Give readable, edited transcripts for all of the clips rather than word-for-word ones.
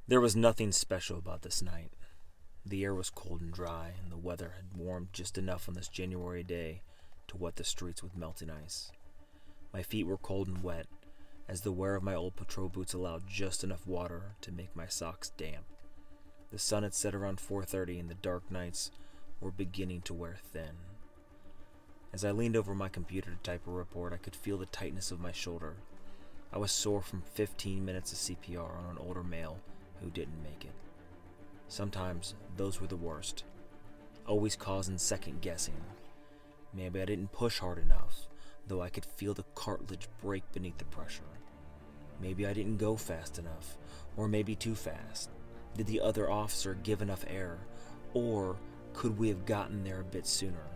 There was nothing special about this night. The air was cold and dry, and the weather had warmed just enough on this January day to wet the streets with melting ice. My feet were cold and wet, as the wear of my old patrol boots allowed just enough water to make my socks damp. The sun had set around 4:30 and the dark nights were beginning to wear thin. As I leaned over my computer to type a report, I could feel the tightness of my shoulder. I was sore from 15 minutes of CPR on an older male who didn't make it. Sometimes those were the worst, always causing second guessing. Maybe I didn't push hard enough, though I could feel the cartilage break beneath the pressure. Maybe I didn't go fast enough, or maybe too fast. Did the other officer give enough air, or could we have gotten there a bit sooner?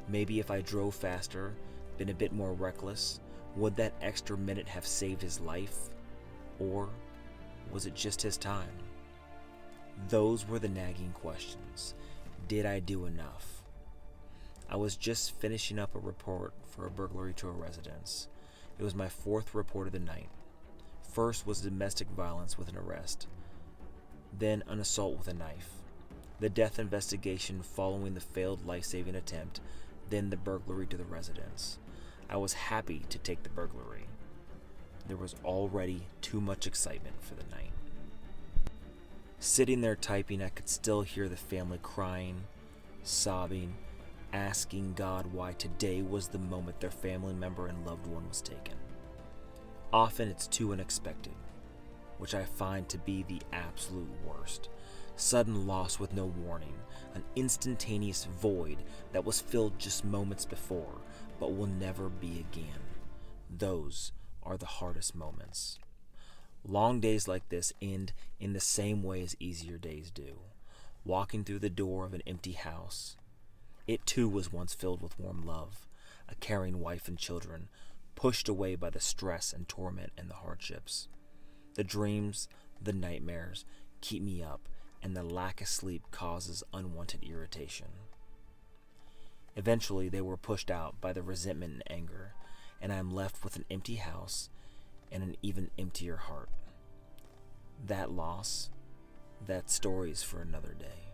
Maybe if I drove faster, been a bit more reckless, would that extra minute have saved his life? Or was it just his time? Those were the nagging questions. Did I do enough? I was just finishing up a report for a burglary to a residence. It was my fourth report of the night. First was domestic violence with an arrest, then an assault with a knife, the death investigation following the failed life-saving attempt, then the burglary to the residence. I was happy to take the burglary. There was already too much excitement for the night. Sitting there typing, I could still hear the family crying, sobbing, asking God why today was the moment their family member and loved one was taken. Often it's too unexpected, which I find to be the absolute worst. Sudden loss with no warning, an instantaneous void that was filled just moments before, but will never be again. Those are the hardest moments. Long days like this end in the same way as easier days do. Walking through the door of an empty house. It too was once filled with warm love, a caring wife and children, pushed away by the stress and torment and the hardships. The dreams, the nightmares, keep me up, and the lack of sleep causes unwanted irritation. Eventually, they were pushed out by the resentment and anger, and I am left with an empty house and an even emptier heart. That loss, that story is for another day.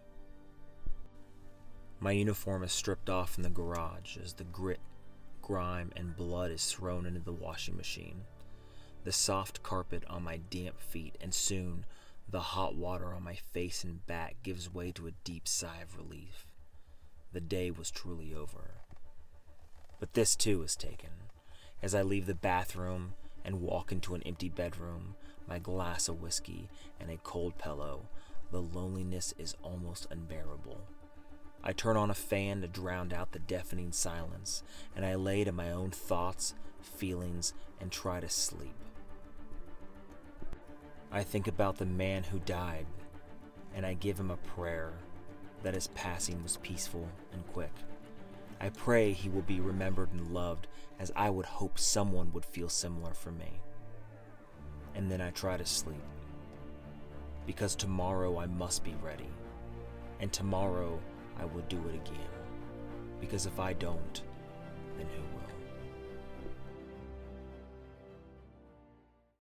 My uniform is stripped off in the garage as the grit, grime, and blood is thrown into the washing machine. The soft carpet on my damp feet, and soon the hot water on my face and back gives way to a deep sigh of relief. The day was truly over. But this too is taken. As I leave the bathroom and walk into an empty bedroom, my glass of whiskey and a cold pillow, the loneliness is almost unbearable. I turn on a fan to drown out the deafening silence, and I lay to my own thoughts, feelings, and try to sleep. I think about the man who died, and I give him a prayer that his passing was peaceful and quick. I pray he will be remembered and loved, as I would hope someone would feel similar for me. And then I try to sleep, because tomorrow I must be ready, and tomorrow I will do it again, because if I don't, then who will?